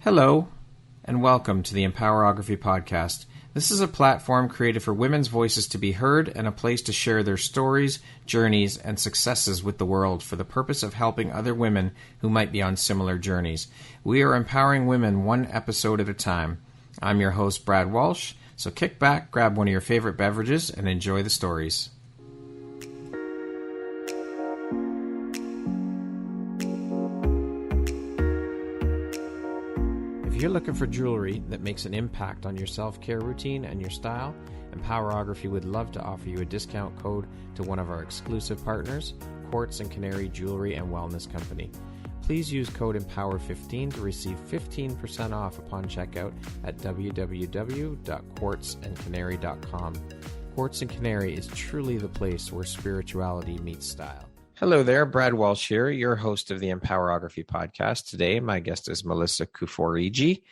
Hello, and welcome to the Empowerography Podcast. This is a platform created for women's voices to be heard and a place to share their stories, journeys, and successes with the world for the purpose of helping other women who might be on similar journeys. We are empowering women one episode at a time. I'm your host, Brad Walsh, so kick back, grab one of your favorite beverages, and enjoy the stories. If you're looking for jewelry that makes an impact on your self-care routine and your style, Empowerography would love to offer you a discount code to one of our exclusive partners, Quartz and Canary Jewelry and Wellness Company. Please use code EMPOWER15 to receive 15% off upon checkout at www.quartzandcanary.com. Quartz and Canary is truly the place where spirituality meets style. Hello there, Brad Walsh here, your host of the Empowerography Podcast. Today, my guest is Melissa Kuforiji.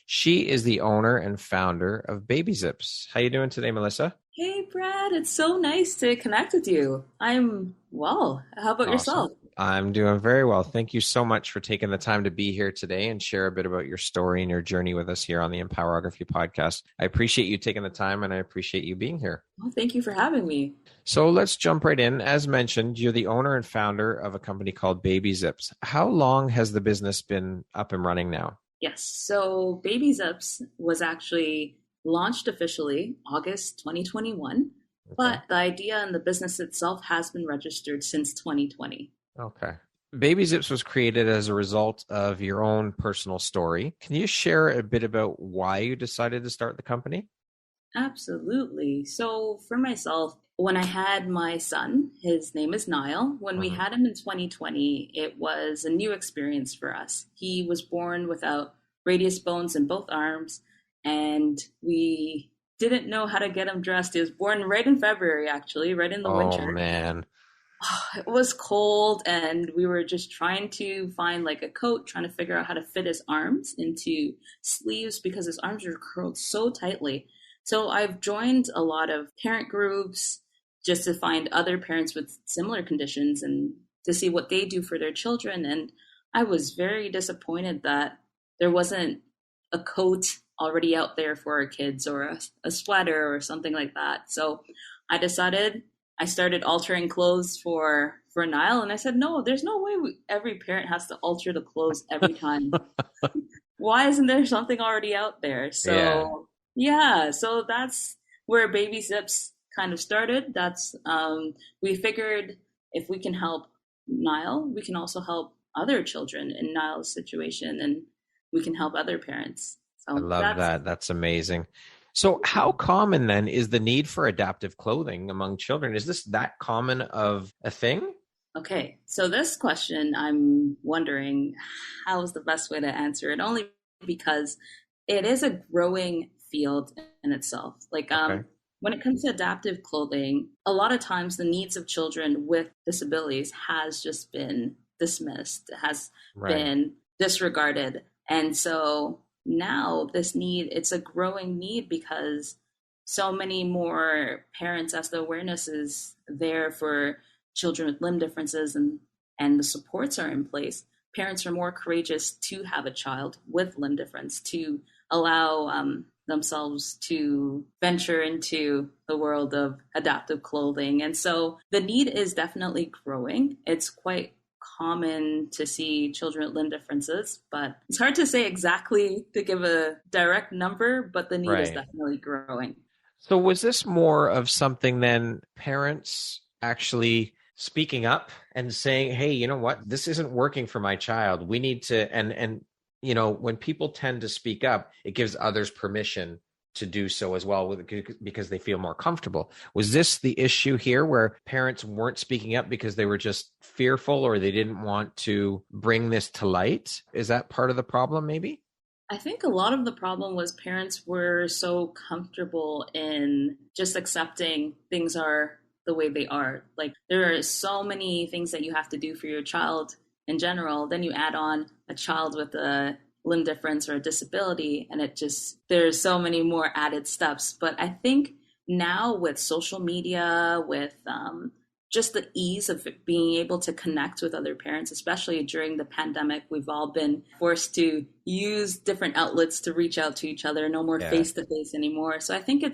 She is the owner and founder of Baby Zips. How you doing today, Melissa? Hey, Brad. It's so nice to connect with you. I'm well. How about yourself? I'm doing very well. Thank you so much for taking the time to be here today and share a bit about your story and your journey with us here on the Empowerography Podcast. I appreciate you taking the time and I appreciate you being here. Well, thank you for having me. So let's jump right in. As mentioned, you're the owner and founder of a company called Baby Zips. How long has the business been up and running now? Yes. So Baby Zips was actually launched officially August 2021, but the idea and the business itself has been registered since 2020. Okay. Baby Zips was created as a result of your own personal story. Can you share a bit about why you decided to start the company? Absolutely. So for myself, when I had my son, his name is Niall, when we had him in 2020, it was a new experience for us. He was born without radius bones in both arms, and we didn't know how to get him dressed. He was born right in February, actually, right in the winter. Oh, man. It was cold, and we were just trying to find like a coat, trying to figure out how to fit his arms into sleeves because his arms were curled so tightly. So I've joined a lot of parent groups just to find other parents with similar conditions and to see what they do for their children. And I was very disappointed that there wasn't a coat already out there for our kids or a sweater or something like that. So I started altering clothes for Niall, and I said, no, there's no way every parent has to alter the clothes every time. Why isn't there something already out there? So so that's where Baby Zips kind of started. That's we figured if we can help Niall, we can also help other children in Niall's situation, and we can help other parents. So I love that. That's amazing. So how common then is the need for adaptive clothing among children? Is this that common of a thing? Okay, so this question, I'm wondering how is the best way to answer it, only because it is a growing field in itself. Like when it comes to adaptive clothing, a lot of times the needs of children with disabilities has just been dismissed, has been disregarded. And so now this need, it's a growing need because so many more parents, as the awareness is there for children with limb differences and the supports are in place, parents are more courageous to have a child with limb difference, to allow themselves to venture into the world of adaptive clothing. And so the need is definitely growing. It's quite common to see children with limb differences, but it's hard to say exactly to give a direct number, but the need is definitely growing. So was this more of something then parents actually speaking up and saying, hey, you know what, this isn't working for my child. We need to, and you know, when people tend to speak up, it gives others permission to do so as well because they feel more comfortable. Was this the issue here where parents weren't speaking up because they were just fearful or they didn't want to bring this to light? Is that part of the problem maybe? I think a lot of the problem was parents were so comfortable in just accepting things are the way they are. Like there are so many things that you have to do for your child in general. Then you add on a child with a limb difference or a disability, and there's so many more added steps. But I think now with social media, with just the ease of being able to connect with other parents, especially during the pandemic. We've all been forced to use different outlets to reach out to each other, no more Yeah. face to face anymore. So I think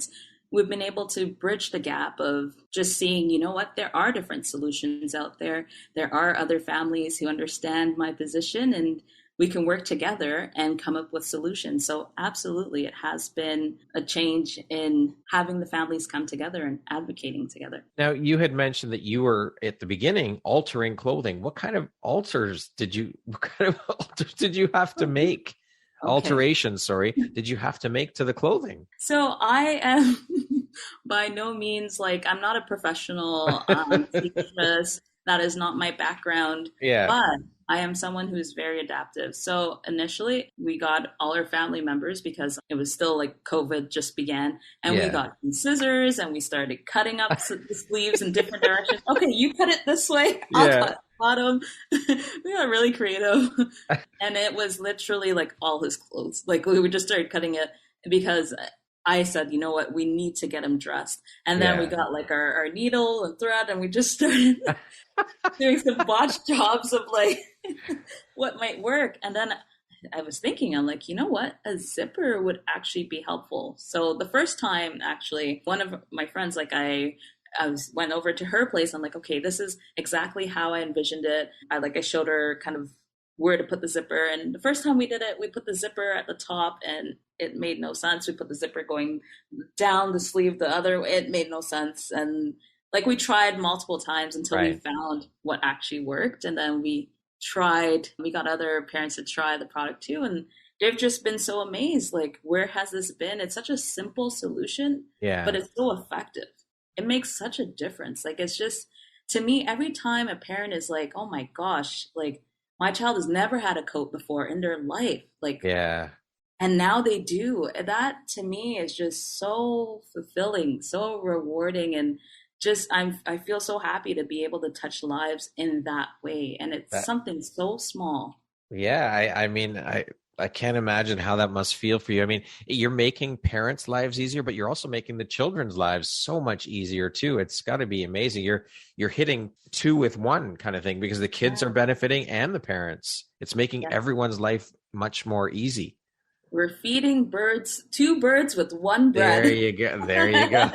we've been able to bridge the gap of just seeing, you know what, there are different solutions out there. There are other families who understand my position, and we can work together and come up with solutions. So absolutely, it has been a change in having the families come together and advocating together. Now, you had mentioned that you were at the beginning altering clothing. What kind of alters did you have to make? Okay. Alterations, sorry, did you have to make to the clothing? So I am by no means I'm not a professional seamstress. That is not my background. Yeah. But I am someone who's very adaptive. So initially we got all our family members, because it was still COVID just began, and we got scissors and we started cutting up the sleeves in different directions. Okay, you cut it this way, I'll cut bottom. We got really creative. And it was literally all his clothes. We would just start cutting it, because I said, you know what, we need to get him dressed. And then we got our needle and thread, and we just started doing some botched jobs of what might work. And then I was thinking, I'm you know what, a zipper would actually be helpful. So the first time, actually, one of my friends, went over to her place. I'm okay, this is exactly how I envisioned it. I showed her kind of where to put the zipper. And the first time we did it, we put the zipper at the top and it made no sense. We put the zipper going down the sleeve the other way. It made no sense. And we tried multiple times until we found what actually worked. And then we got other parents to try the product too. And they've just been so amazed. Where has this been? It's such a simple solution, but it's so effective. It makes such a difference. It's just, to me, every time a parent is oh my gosh, my child has never had a coat before in their life. And now they do. That to me is just so fulfilling, so rewarding. And just, I feel so happy to be able to touch lives in that way. And it's something so small. Yeah. I mean, I can't imagine how that must feel for you. I mean, you're making parents' lives easier, but you're also making the children's lives so much easier too. It's got to be amazing. You're hitting two with one kind of thing, because the kids are benefiting and the parents. It's making everyone's life much more easy. We're feeding two birds with one bread. There you go. There you go.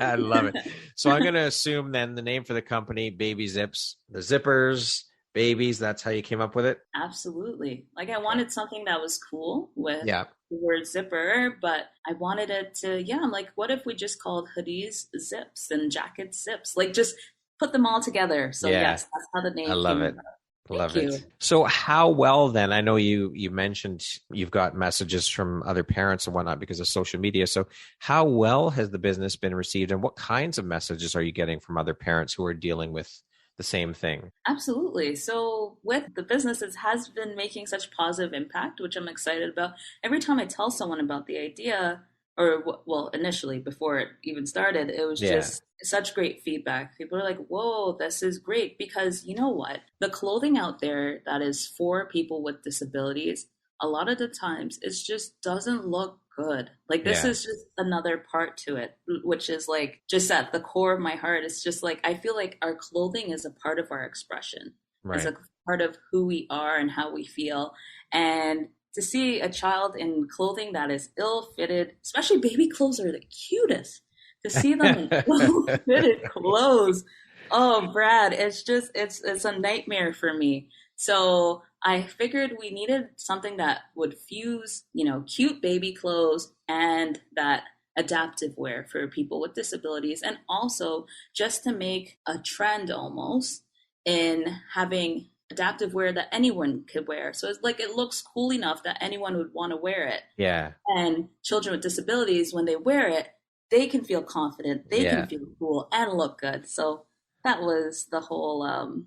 I love it. So I'm going to assume then the name for the company, Baby Zips, the zippers, babies, that's how you came up with it? Absolutely. I wanted something that was cool with the word zipper, but I wanted it to, I'm what if we just called hoodies zips and jackets zips? Just put them all together. So yes, that's how the name I love came it. about. Love it. So how well then, I know you mentioned you've got messages from other parents and whatnot because of social media. So how well has the business been received, and what kinds of messages are you getting from other parents who are dealing with the same thing? Absolutely. So with the business, it has been making such positive impact, which I'm excited about. Every time I tell someone about the idea, or initially before it even started, it was just such great feedback. People are whoa, this is great, because you know what? The clothing out there that is for people with disabilities, a lot of the times it just doesn't look good. This is just another part to it, which is just at the core of my heart. It's just I feel our clothing is a part of our expression. It's a part of who we are and how we feel. And to see a child in clothing that is ill-fitted, especially baby clothes are the cutest. To see them in ill-fitted clothes, oh, Brad, it's a nightmare for me. So I figured we needed something that would fuse, cute baby clothes and that adaptive wear for people with disabilities, and also just to make a trend almost in having adaptive wear that anyone could wear. So it's it looks cool enough that anyone would want to wear it. Yeah. And children with disabilities, when they wear it, they can feel confident, they can feel cool and look good. So that was the whole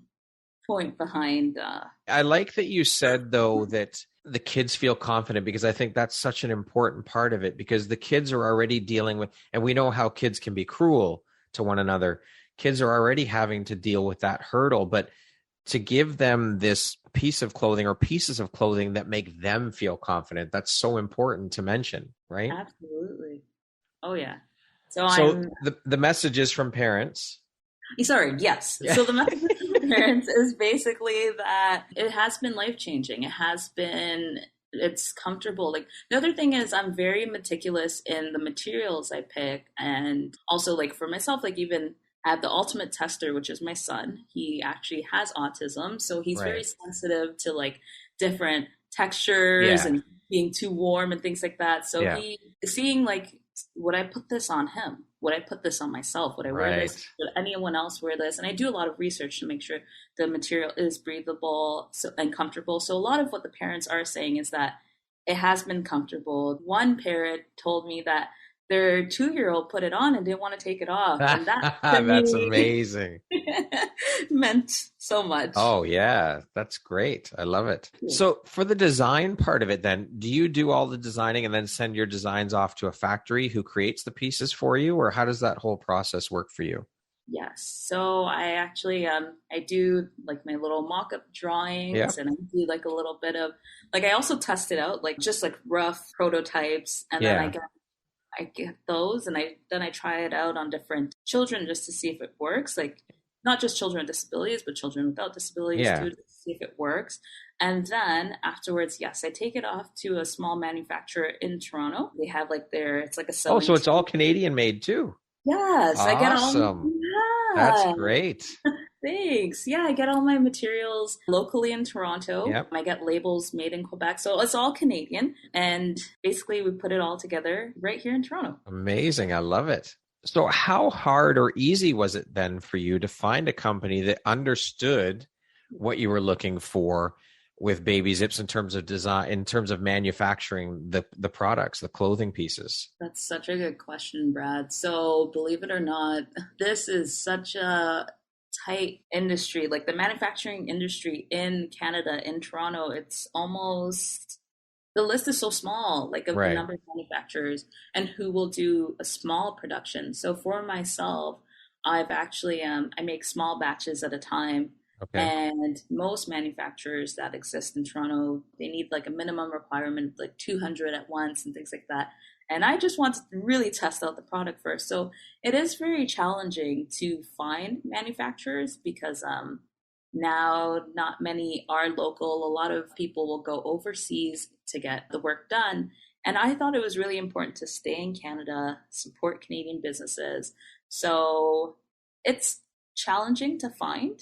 point behind. I like that you said, though, that the kids feel confident, because I think that's such an important part of it, because the kids are already dealing with, and we know how kids can be cruel to one another. Kids are already having to deal with that hurdle, but to give them this piece of clothing or pieces of clothing that make them feel confident, that's so important to mention, right? Absolutely. Oh, yeah. So the messages from parents. Sorry, yes. Yeah. So the message to the parents is basically that it has been life-changing. It's comfortable. Like the other thing is I'm very meticulous in the materials I pick. And also like for myself, like even at the ultimate tester, which is my son, he actually has autism. So he's very Right. sensitive to like different textures Yeah. and being too warm and things like that. So Yeah. he seeing like, would I put this on him? Would I put this on myself? Would I wear this? Right. Would anyone else wear this? And I do a lot of research to make sure the material is breathable and comfortable. So a lot of what the parents are saying is that it has been comfortable. One parent told me that their 2-year-old put it on and didn't want to take it off. And that to That's me amazing. meant so much. Oh, yeah. That's great. I love it. So for the design part of it, then, do you do all the designing and then send your designs off to a factory who creates the pieces for you? Or how does that whole process work for you? Yes. So I actually I do like my little mock-up drawings and I do like a little bit of like I also test it out, like just like rough prototypes, and then I get those and I try it out on different children just to see if it works. Like not just children with disabilities, but children without disabilities too, to see if it works. And then afterwards, yes, I take it off to a small manufacturer in Toronto. They have like it's like a sewing. Oh, so it's all Canadian made too. Yes, Awesome. I get all. That's Yeah. great. Thanks. Yeah, I get all my materials locally in Toronto. Yep. I get labels made in Quebec. So it's all Canadian. And basically, we put it all together right here in Toronto. Amazing. I love it. So how hard or easy was it then for you to find a company that understood what you were looking for with Baby Zips in terms of design, in terms of manufacturing the products, the clothing pieces? That's such a good question, Brad. So believe it or not, this is such a tight industry. Like the manufacturing industry in Canada, in Toronto, it's almost the list is so small, like of the number of manufacturers and who will do a small production. So for myself, I've actually I make small batches at a time. Okay. And most manufacturers that exist in Toronto, they need like a minimum requirement, like 200 at once and things like that. And I just want to really test out the product first. So it is very challenging to find manufacturers because now not many are local. A lot of people will go overseas to get the work done. And I thought it was really important to stay in Canada, support Canadian businesses. So it's challenging to find,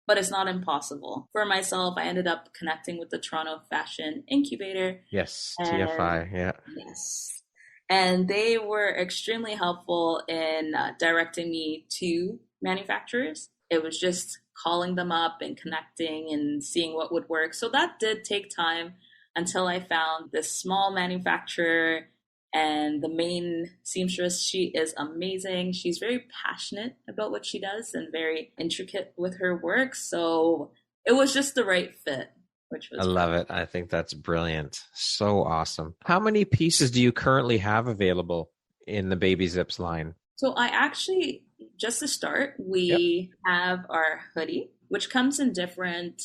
but it's not impossible. For myself, I ended up connecting with the Toronto Fashion Incubator. Yes, TFI, yeah. Yes. And they were extremely helpful in directing me to manufacturers. It was just calling them up and connecting and seeing what would work. So that did take time until I found this small manufacturer. And the main seamstress, she is amazing. She's very passionate about what she does and very intricate with her work. So it was just the right fit, which was I love it. I think that's brilliant. So awesome. How many pieces do you currently have available in the Baby Zips line? So I actually, just to start, we have our hoodie, which comes in different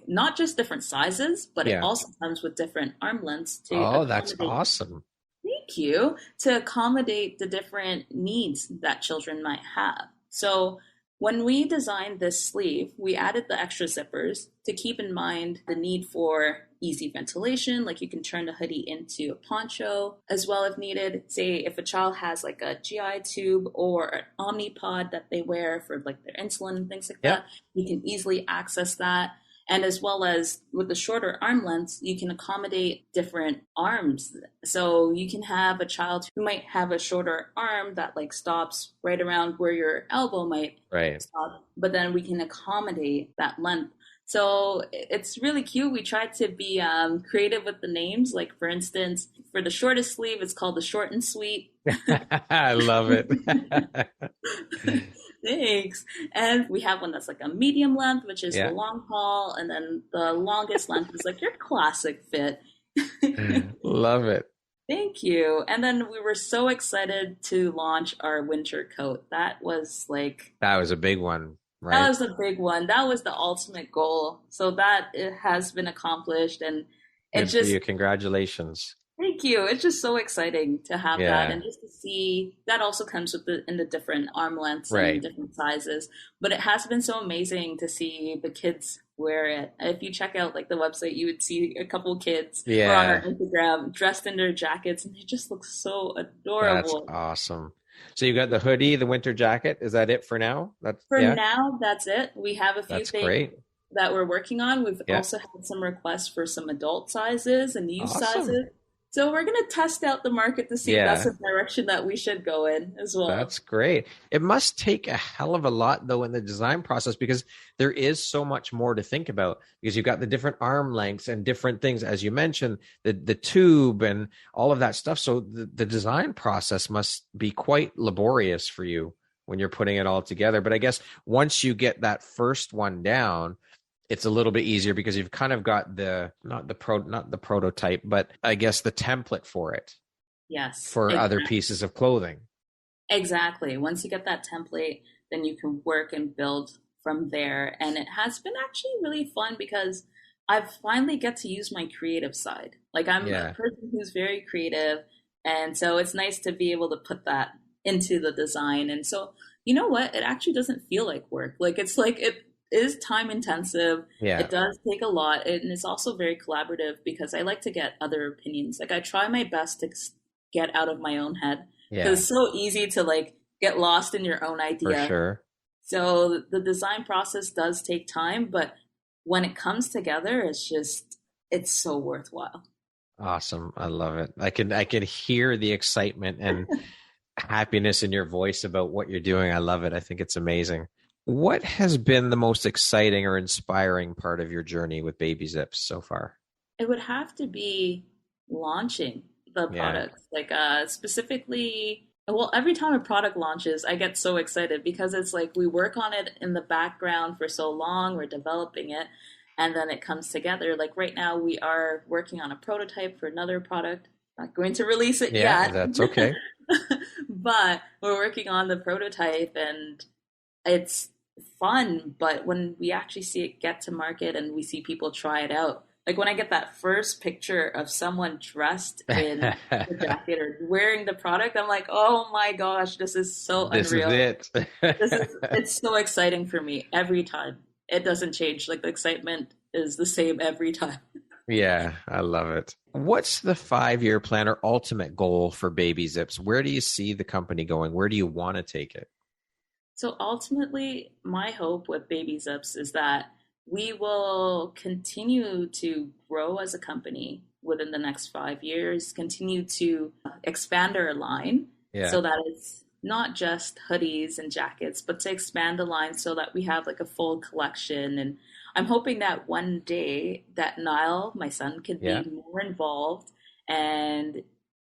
not just different sizes, but it also comes with different arm lengths to that's awesome. Thank you. To accommodate the different needs that children might have. So when we designed this sleeve, we added the extra zippers to keep in mind the need for easy ventilation, like you can turn the hoodie into a poncho as well if needed. Say if a child has like a GI tube or an Omnipod that they wear for like their insulin and things like that, you can easily access that. And as well as with the shorter arm lengths, you can accommodate different arms. So you can have a child who might have a shorter arm that like stops right around where your elbow might stop, but then we can accommodate that length. So it's really cute. We tried to be creative with the names. Like for instance, for the shortest sleeve, it's called the short and sweet. I love it. Thanks. And we have one that's like a medium length, which is the long haul. And then the longest length is like your classic fit. Love it. Thank you. And then we were so excited to launch our winter coat. That was a big one, right? That was a big one. That was the ultimate goal. So that it has been accomplished. And Good for you. Congratulations. Thank you. It's just so exciting to have that, Yeah. and just to see that also comes with in the different arm lengths and Right. different sizes. But it has been so amazing to see the kids wear it. If you check out like the website, you would see a couple kids or on our Yeah. Instagram dressed in their jackets, and they just look so That's adorable. awesome. So you got the hoodie, the winter jacket. Is that it for now? That's For yeah. now, that's it. We have a few That's things great. that we're working on. We've Yeah. also had some requests for some adult sizes and youth Awesome. sizes. So we're going to test out the market to see if that's Yeah. the direction that we should go in as well. That's great. It must take a hell of a lot though in the design process because there is so much more to think about because you've got the different arm lengths and different things as you mentioned, the tube and all of that stuff. So the design process must be quite laborious for you when you're putting it all together. But I guess once you get that first one down, it's a little bit easier because you've kind of got the not the prototype, but I guess the template for it Yes, for other exactly. pieces of clothing. Exactly. Once you get that template, then you can work and build from there. And it has been actually really fun because I've finally get to use my creative side. Like I'm a Yeah. person who's very creative, and so it's nice to be able to put that into the design. And so, you know what? It actually doesn't feel like work. Like it is time intensive. Yeah. It does take a lot, and it's also very collaborative because I like to get other opinions. Like I try my best to get out of my own head because Yeah, it's so easy to like get lost in your own for idea. sure. So the design process does take time, but when it comes together, it's so worthwhile. Awesome. I love it. I can hear the excitement and happiness in your voice about what you're doing. I love it. I think it's amazing. What has been the most exciting or inspiring part of your journey with Baby Zips so far? It would have to be launching the Yeah. products, like specifically. Well, every time a product launches, I get so excited because it's like we work on it in the background for so long, we're developing it, and then it comes together. Like right now, we are working on a prototype for another product. Not going to release it Yeah, yet, that's okay. but we're working on the prototype and it's fun. But when we actually see it get to market and we see people try it out, like when I get that first picture of someone dressed in the jacket or wearing the product, I'm like, oh my gosh, this is so This is unreal. it. It's so exciting for me every time. It doesn't change. Like the excitement is the same every time. Yeah, I love it. What's the 5-year plan or ultimate goal for Baby Zips? Where do you see the company going? Where do you want to take it? So ultimately, my hope with Baby Zips is that we will continue to grow as a company within the next 5 years, continue to expand our line Yeah. so that it's not just hoodies and jackets, but to expand the line so that we have like a full collection. And I'm hoping that one day that Niall, my son, could Yeah. be more involved and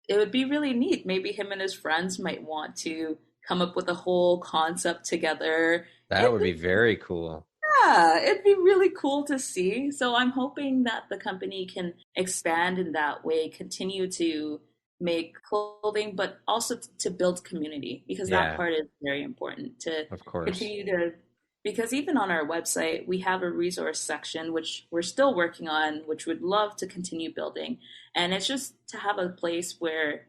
it would be really neat. Maybe him and his friends might want to come up with a whole concept together. That It'd would be, be very cool. yeah, it'd be really cool to see. So I'm hoping that the company can expand in that way, continue to make clothing, but also to build community because that Yeah, part is very important to of course. continue to. Because even on our website, we have a resource section, which we're still working on, which would love to continue building. And it's just to have a place where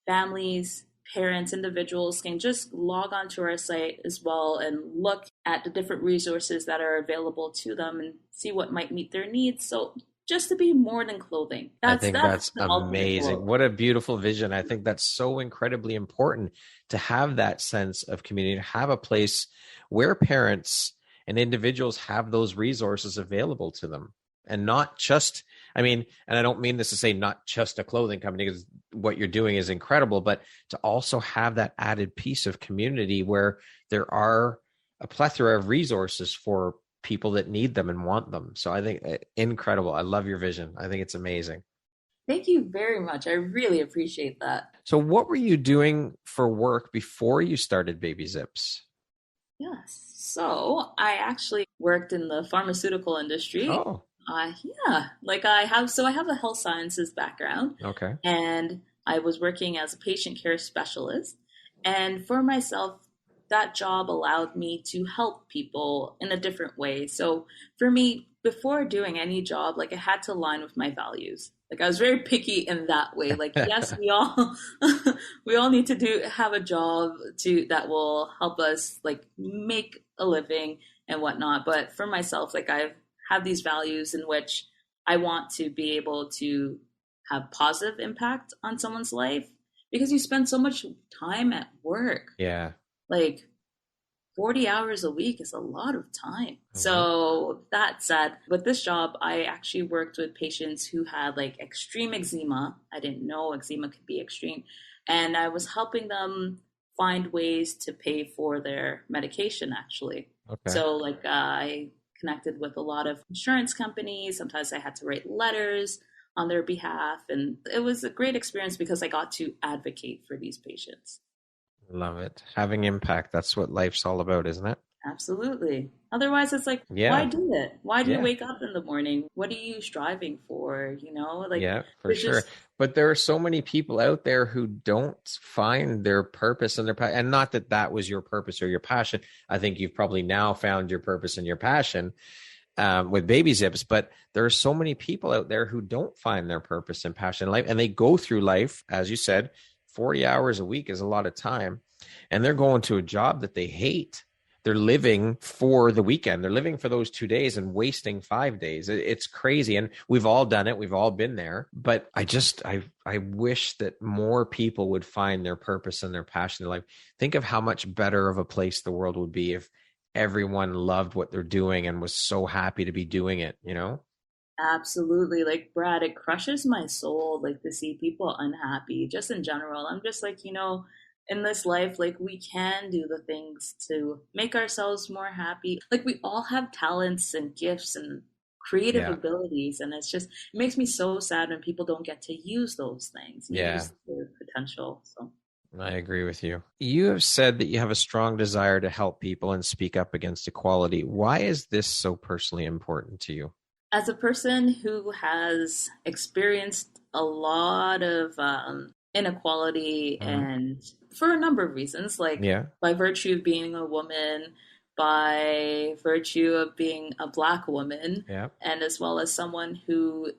families, parents, individuals can just log onto our site as well and look at the different resources that are available to them and see what might meet their needs. So just to be more than clothing. I That's think that's that's the ultimate amazing. goal. What a beautiful vision. I think that's so incredibly important to have that sense of community, to have a place where parents and individuals have those resources available to them. And not just, I mean, and I don't mean this to say not just a clothing company, because what you're doing is incredible, but to also have that added piece of community where there are a plethora of resources for people that need them and want them. So I think incredible. I love your vision. I think it's amazing. Thank you very much. I really appreciate that. So what were you doing for work before you started Baby Zips? Yes. So I actually worked in the pharmaceutical industry. Oh, Yeah, I have a health sciences background, okay. and I was working as a patient care specialist. And for myself, that job allowed me to help people in a different way. So for me, before doing any job, like it had to align with my values. Like I was very picky in that way. Like, yes, we all we all need to have a job that will help us like make a living and whatnot. But for myself, like I've had these values in which I want to be able to have positive impact on someone's life because you spend so much time at work. Yeah. Like 40 hours a week is a lot of time. So that said, with this job, I actually worked with patients who had like extreme eczema. I didn't know eczema could be extreme. And I was helping them find ways to pay for their medication, actually. Okay. So like I connected with a lot of insurance companies. Sometimes I had to write letters on their behalf. And it was a great experience because I got to advocate for these patients. Love it. Having impact. That's what life's all about, isn't it? Absolutely. Otherwise, it's like, why do it? Why do you wake up in the morning? What are you striving for? You know, like, yeah, for sure. But there are so many people out there who don't find their purpose and and not that that was your purpose or your passion. I think you've probably now found your purpose and your passion with Baby Zips, but there are so many people out there who don't find their purpose and passion in life, and they go through life, as you said, 40 hours a week is a lot of time, and they're going to a job that they hate. They're living for the weekend. They're living for those 2 days and wasting 5 days. It's crazy. And we've all done it. We've all been there. But I wish that more people would find their purpose and their passion in life. Think of how much better of a place the world would be if everyone loved what they're doing and was so happy to be doing it, you know? Absolutely. Like, Brad, it crushes my soul, like, to see people unhappy, just in general. I'm just like, you know, in this life, like, we can do the things to make ourselves more happy. Like, we all have talents and gifts and creative abilities. And it makes me so sad when people don't get to use those things, use their potential. So I agree with you. You have said that you have a strong desire to help people and speak up against equality. Why is this so personally important to you? As a person who has experienced a lot of inequality and for a number of reasons, like by virtue of being a woman, by virtue of being a Black woman, and as well as someone who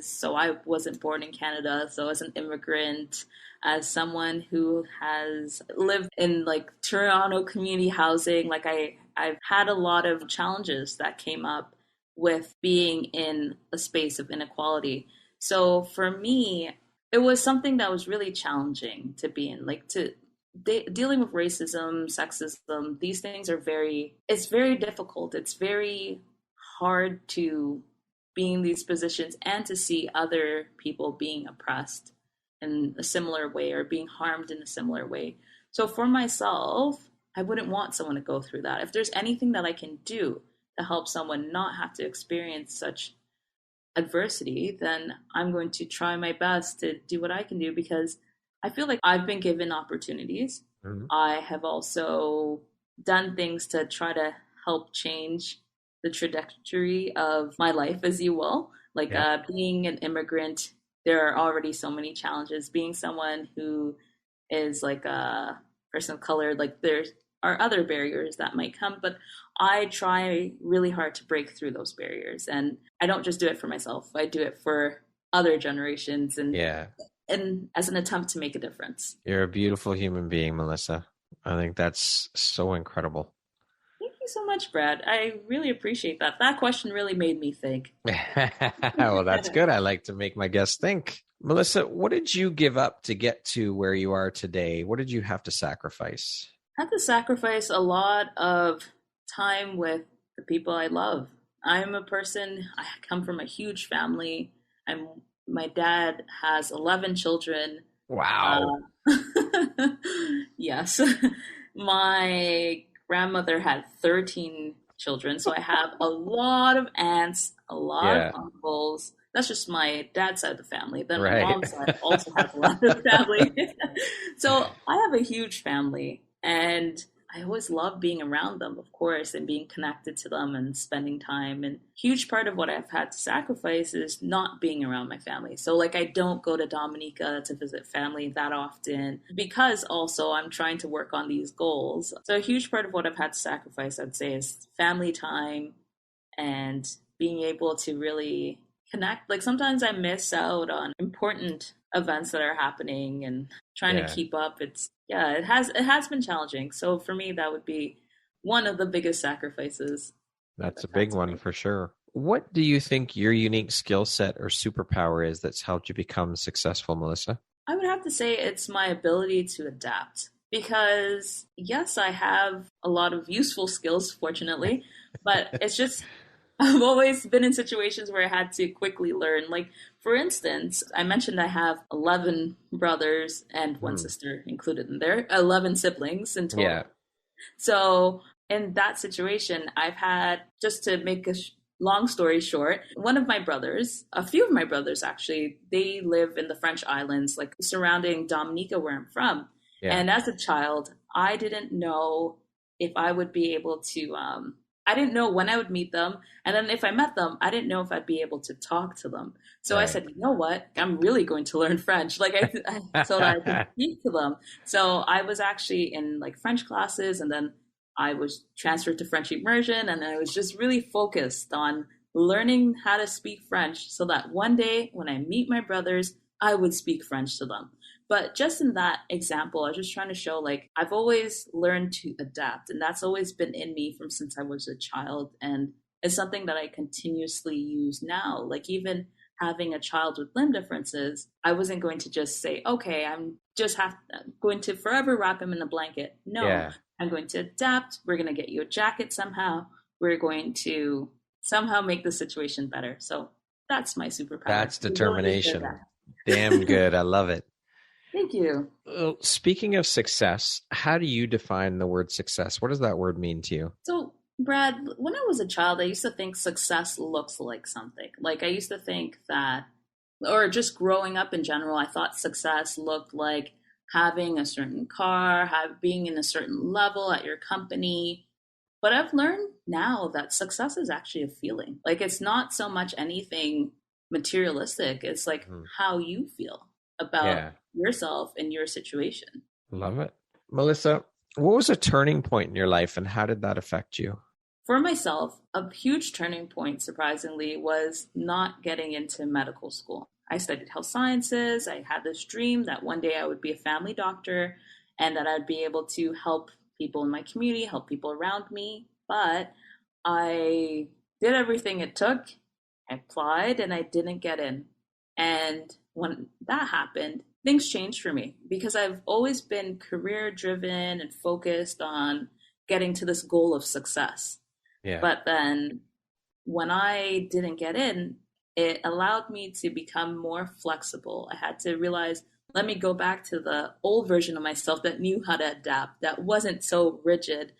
so I wasn't born in Canada, so as an immigrant, as someone who has lived in like Toronto community housing, like I've had a lot of challenges that came up with being in a space of inequality. So for me, it was something that was really challenging to be in, like dealing with racism, sexism. These things it's very difficult. It's very hard to be in these positions and to see other people being oppressed in a similar way or being harmed in a similar way. So for myself, I wouldn't want someone to go through that. If there's anything that I can do to help someone not have to experience such adversity, then I'm going to try my best to do what I can do, because I feel like I've been given opportunities. I have also done things to try to help change the trajectory of my life, as you will. Like being an immigrant, there are already so many challenges. Being someone who is like a person of color, like there's are other barriers that might come, but I try really hard to break through those barriers. And I don't just do it for myself. I do it for other generations and as an attempt to make a difference. You're a beautiful human being, Melissa. I think that's so incredible. Thank you so much, Brad. I really appreciate that. That question really made me think. Well, that's good. I like to make my guests think. Melissa, what did you give up to get to where you are today? What did you have to sacrifice? I had to sacrifice a lot of time with the people I love. I'm a person, I come from a huge family. My dad has 11 children. Wow. Yes. My grandmother had 13 children. So I have a lot of aunts, a lot of uncles. That's just my dad's side of the family. Then my mom's side also has a lot of family. So I have a huge family. And I always love being around them, of course, and being connected to them and spending time. And huge part of what I've had to sacrifice is not being around my family. So like I don't go to Dominica to visit family that often, because also I'm trying to work on these goals. So a huge part of what I've had to sacrifice, I'd say, is family time and being able to really connect. Like sometimes I miss out on important events that are happening and trying to keep up. It has been challenging. So for me, that would be one of the biggest sacrifices. That's a big one for sure. What do you think your unique skill set or superpower is that's helped you become successful, Melissa? I would have to say it's my ability to adapt because, yes, I have a lot of useful skills, fortunately, but it's just I've always been in situations where I had to quickly learn. Like, for instance, I mentioned I have 11 brothers and one sister included in there, 11 siblings in total. Yeah. So in that situation, I've had, just to make a long story short, one of my brothers, a few of my brothers actually, they live in the French islands, like surrounding Dominica, where I'm from. Yeah. And as a child, I didn't know if I would be able to, I didn't know when I would meet them. And then if I met them, I didn't know if I'd be able to talk to them. So right. I said, you know what? I'm really going to learn French. Like so that I could speak to them. So I was actually in like French classes, and then I was transferred to French immersion, and I was just really focused on learning how to speak French so that one day when I meet my brothers, I would speak French to them. But just in that example, I was just trying to show, like, I've always learned to adapt, and that's always been in me from since I was a child. And it's something that I continuously use now. Like, even having a child with limb differences, I wasn't going to just say, okay, I'm just going to forever wrap him in a blanket. No. Yeah. I'm going to adapt. We're going to get you a jacket somehow. We're going to somehow make the situation better. So that's my superpower. That's determination. Damn good. I love it. Thank you. Well, speaking of success, how do you define the word success? What does that word mean to you? So, Brad, when I was a child, I used to think success looks like something. Like I used to think that, or just growing up in general, I thought success looked like having a certain car, being in a certain level at your company. But I've learned now that success is actually a feeling. Like it's not so much anything materialistic. It's like how you feel about yourself and your situation. Love it. Melissa, what was a turning point in your life and how did that affect you? For myself, a huge turning point, surprisingly, was not getting into medical school. I studied health sciences. I had this dream that one day I would be a family doctor and that I'd be able to help people in my community, help people around me. But I did everything it took. I applied and I didn't get in. And when that happened, things changed for me because I've always been career driven and focused on getting to this goal of success. Yeah. But then when I didn't get in, it allowed me to become more flexible. I had to realize, let me go back to the old version of myself that knew how to adapt, that wasn't so rigid.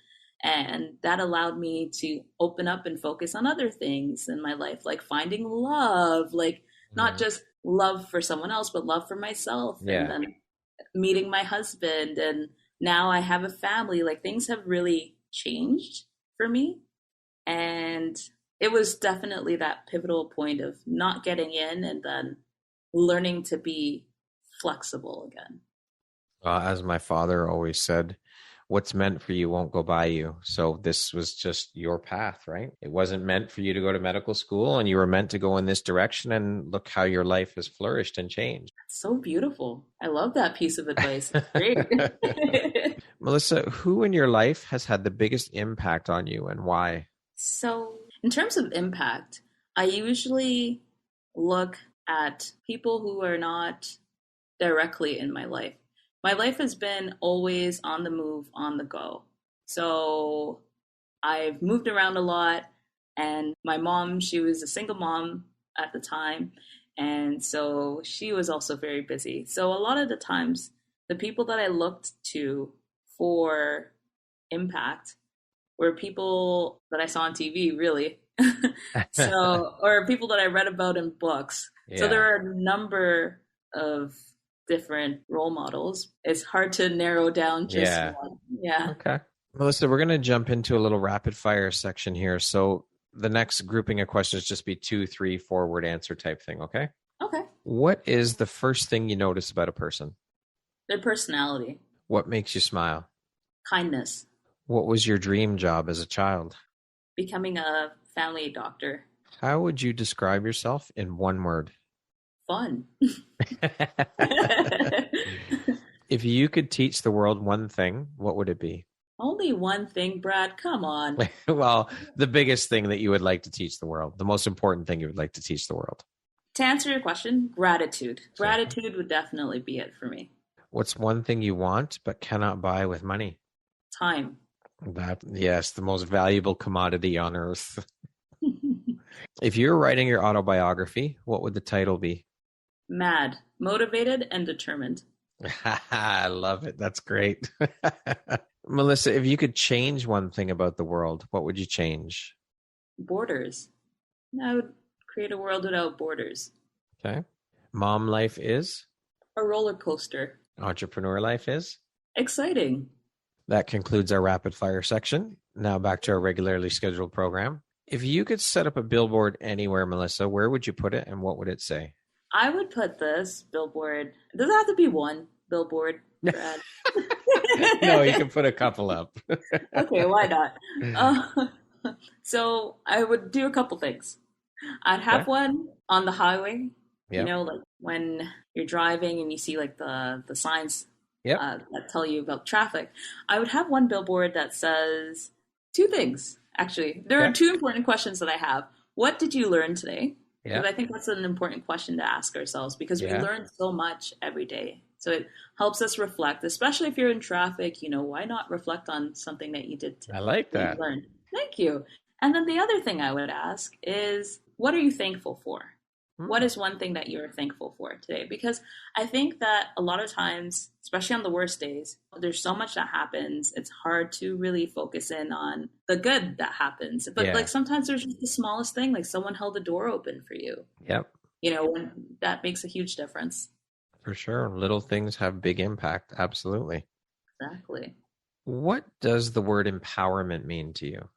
And that allowed me to open up and focus on other things in my life, like finding love, like not just love for someone else, but love for myself. Yeah. And then meeting my husband. And now I have a family. Like things have really changed for me. And it was definitely that pivotal point of not getting in and then learning to be flexible again. As my father always said, what's meant for you won't go by you. So this was just your path, right? It wasn't meant for you to go to medical school and you were meant to go in this direction, and look how your life has flourished and changed. That's so beautiful. I love that piece of advice. It's great. Melissa, who in your life has had the biggest impact on you and why? So in terms of impact, I usually look at people who are not directly in my life. My life has been always on the move, on the go. So I've moved around a lot, and my mom, she was a single mom at the time. And so she was also very busy. So a lot of the times, the people that I looked to for impact were people that I saw on TV, really. Or people that I read about in books. Yeah. So there are a number of different role models. It's hard to narrow down just one. Yeah. Okay. Melissa, we're going to jump into a little rapid fire section here. So the next grouping of questions just be 2, 3, 4 word answer type thing. Okay. Okay. What is the first thing you notice about a person? Their personality. What makes you smile? Kindness. What was your dream job as a child? Becoming a family doctor. How would you describe yourself in one word? Fun. If you could teach the world one thing, what would it be? Only one thing, Brad. Come on. Well, the biggest thing that you would like to teach the world, the most important thing you would like to teach the world. To answer your question, gratitude. So, Gratitude would definitely be it for me. what's one thing you want but cannot buy with money? Time. That, yes, the most valuable commodity on earth. If you were writing your autobiography, what would the title be? Mad, motivated, and determined. I love it. That's great. Melissa, if you could change one thing about the world, what would you change? Borders. I would create a world without borders. Okay. Mom life is? A roller coaster. Entrepreneur life is? Exciting. That concludes our rapid fire section. Now back to our regularly scheduled program. If you could set up a billboard anywhere, Melissa, where would you put it and what would it say? I would put this billboard. Does it have to be one billboard, Brad? No, you can put a couple up. Okay, why not? So I would do a couple things. I'd have one on the highway. Yep. You know, like when you're driving and you see like the signs that tell you about traffic. I would have one billboard that says two things. Actually, there are two important questions that I have. What did you learn today? Because I think that's an important question to ask ourselves because we learn so much every day. So it helps us reflect, especially if you're in traffic, you know, why not reflect on something that you did today? I like that. Learned. Thank you. And then the other thing I would ask is, what are you thankful for? What is one thing that you're thankful for today? Because I think that a lot of times, especially on the worst days, there's so much that happens. It's hard to really focus in on the good that happens. But like sometimes there's just the smallest thing, like someone held the door open for you. Yep. You know, that makes a huge difference. For sure. Little things have big impact. Absolutely. Exactly. What does the word empowerment mean to you?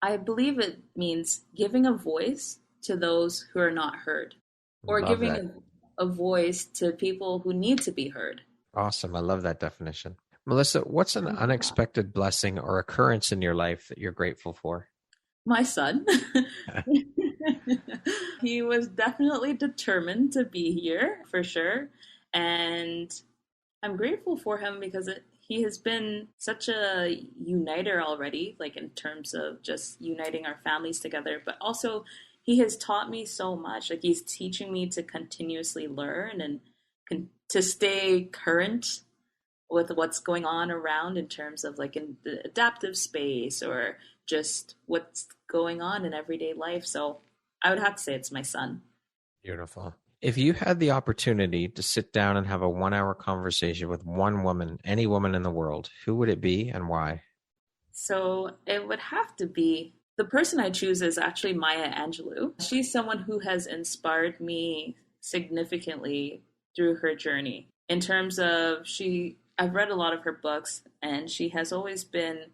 I believe it means giving a voice to those who are not heard, or Love giving that. a voice to people who need to be heard. Awesome. I love that definition. Melissa, what's an unexpected blessing or occurrence in your life that you're grateful for? My son. He was definitely determined to be here for sure. And I'm grateful for him because he has been such a uniter already, like in terms of just uniting our families together, but also he has taught me so much. Like he's teaching me to continuously learn and to stay current with what's going on around in terms of like in the adaptive space or just what's going on in everyday life. So I would have to say it's my son. Beautiful. If you had the opportunity to sit down and have a 1-hour conversation with one woman, any woman in the world, who would it be and why? So it would have to be, the person I choose is actually Maya Angelou. She's someone who has inspired me significantly through her journey. In terms of I've read a lot of her books and she has always been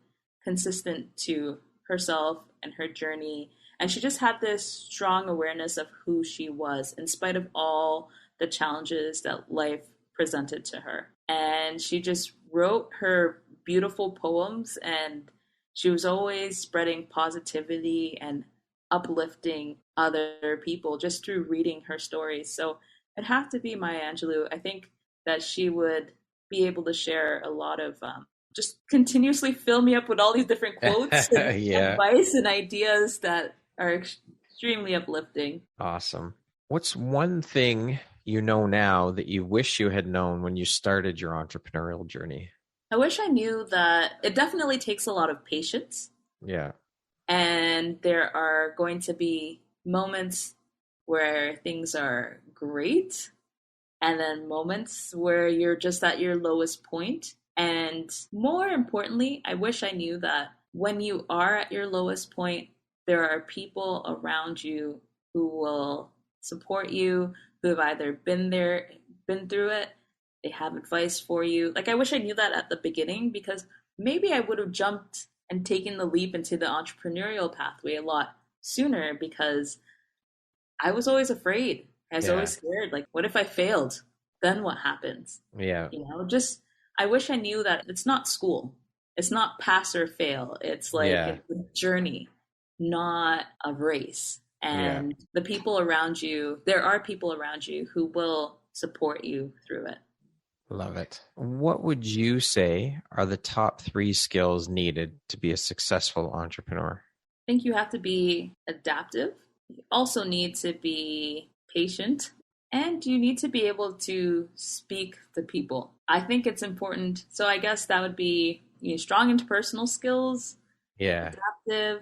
consistent to herself and her journey. And she just had this strong awareness of who she was in spite of all the challenges that life presented to her. And she just wrote her beautiful poems and she was always spreading positivity and uplifting other people just through reading her stories. So it'd have to be Maya Angelou. I think that she would be able to share a lot of just continuously fill me up with all these different quotes and advice and ideas that are extremely uplifting. Awesome. What's one thing you know now that you wish you had known when you started your entrepreneurial journey? I wish I knew that it definitely takes a lot of patience. Yeah. And there are going to be moments where things are great and then moments where you're just at your lowest point. And more importantly, I wish I knew that when you are at your lowest point, there are people around you who will support you, who have either been through it, they have advice for you. Like, I wish I knew that at the beginning because maybe I would have jumped and taken the leap into the entrepreneurial pathway a lot sooner because I was always afraid. I was always scared. Like, what if I failed? Then what happens? Yeah. You know, just, I wish I knew that it's not school. It's not pass or fail. It's like it's a journey, not a race. And the people around you, there are people around you who will support you through it. Love it. What would you say are the top 3 skills needed to be a successful entrepreneur? I think you have to be adaptive. You also need to be patient, and you need to be able to speak to people. I think it's important. So I guess that would be strong interpersonal skills, adaptive,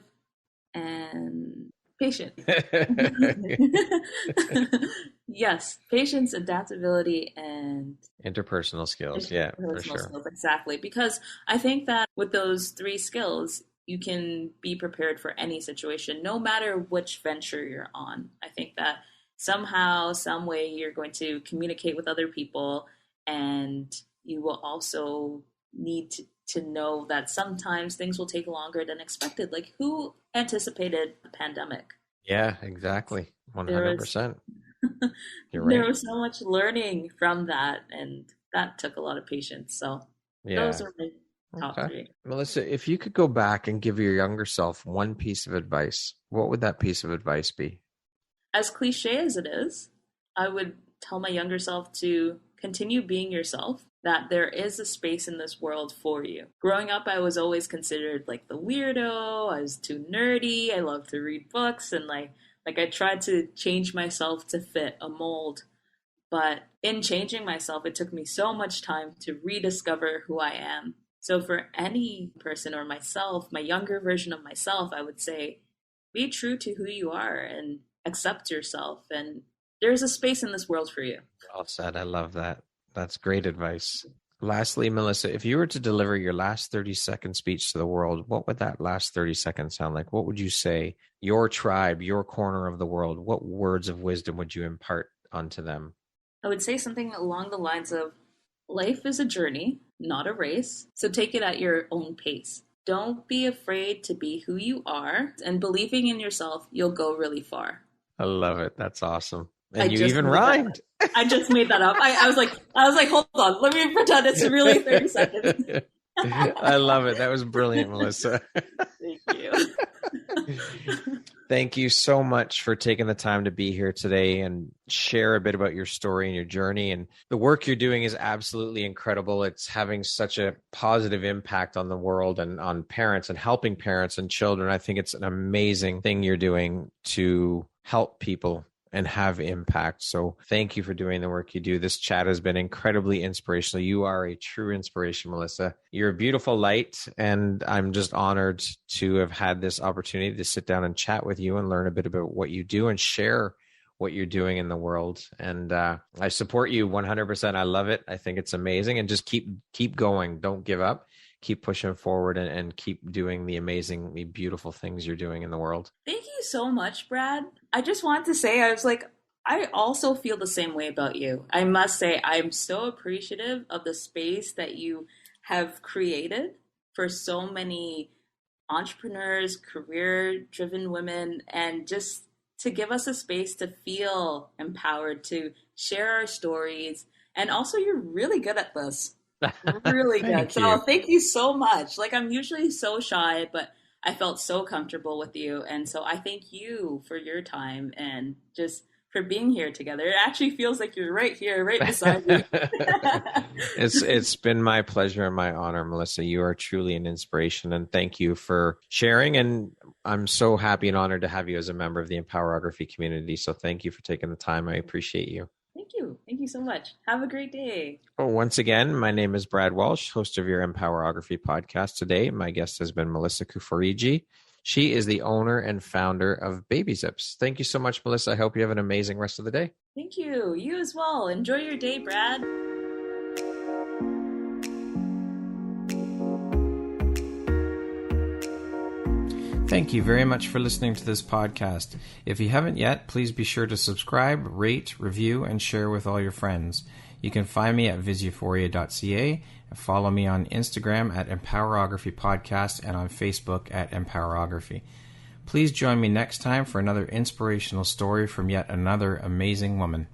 and patient. Yes, patience, adaptability, and interpersonal skills. Yeah, for sure. Skills, exactly. Because I think that with those 3 skills, you can be prepared for any situation, no matter which venture you're on. I think that somehow, some way, you're going to communicate with other people, and you will also need to know that sometimes things will take longer than expected. Like, who anticipated the pandemic? Yeah, exactly. 100%. You're right. There was so much learning from that, and that took a lot of patience. So those are my top 3. Melissa, if you could go back and give your younger self one piece of advice, what would that piece of advice be? As cliche as it is, I would tell my younger self to continue being yourself, that there is a space in this world for you. Growing up, I was always considered like the weirdo. I was too nerdy. I loved to read books, and like I tried to change myself to fit a mold. But in changing myself, it took me so much time to rediscover who I am. So for any person or myself, my younger version of myself, I would say, be true to who you are and accept yourself. And there's a space in this world for you. Well said. I love that. That's great advice. Lastly, Melissa, if you were to deliver your last 30-second speech to the world, what would that last 30 seconds sound like? What would you say? Your tribe, your corner of the world, what words of wisdom would you impart onto them? I would say something along the lines of, life is a journey, not a race. So take it at your own pace. Don't be afraid to be who you are, and believing in yourself, you'll go really far. I love it. That's awesome. And you even rhymed. I just made that up. I was like, hold on. Let me pretend it's really 30 seconds. I love it. That was brilliant, Melissa. Thank you. Thank you so much for taking the time to be here today and share a bit about your story and your journey. And the work you're doing is absolutely incredible. It's having such a positive impact on the world and on parents and helping parents and children. I think it's an amazing thing you're doing to help people and have impact. So thank you for doing the work you do. This chat has been incredibly inspirational. You are a true inspiration, Melissa. You're a beautiful light, and I'm just honored to have had this opportunity to sit down and chat with you and learn a bit about what you do and share what you're doing in the world. And I support you 100%. I love it. I think it's amazing. And just keep going. Don't give up. Keep pushing forward and keep doing the amazingly beautiful things you're doing in the world. Thank you so much, Brad. I just wanted to say, I also feel the same way about you. I must say, I'm so appreciative of the space that you have created for so many entrepreneurs, career-driven women, and just to give us a space to feel empowered, to share our stories. And also, you're really good at this. Really good. So thank you so much. I'm usually so shy, but I felt so comfortable with you. And so I thank you for your time and just for being here together. It actually feels like you're right here, right beside me. It's been my pleasure and my honor, Melissa. You are truly an inspiration, and thank you for sharing. And I'm so happy and honored to have you as a member of the Empowerography community. So thank you for taking the time. I appreciate you. Thank you. Thank you so much. Have a great day. Once again, my name is Brad Walsh, host of your Empowerography podcast. Today, my guest has been Melissa Kuforiji. She is the owner and founder of Baby Zips. Thank you so much, Melissa. I hope you have an amazing rest of the day. Thank you. You as well. Enjoy your day, Brad. Thank you very much for listening to this podcast. If you haven't yet, please be sure to subscribe, rate, review, and share with all your friends. You can find me at visuphoria.ca and follow me on Instagram at Empowerography Podcast and on Facebook at Empowerography. Please join me next time for another inspirational story from yet another amazing woman.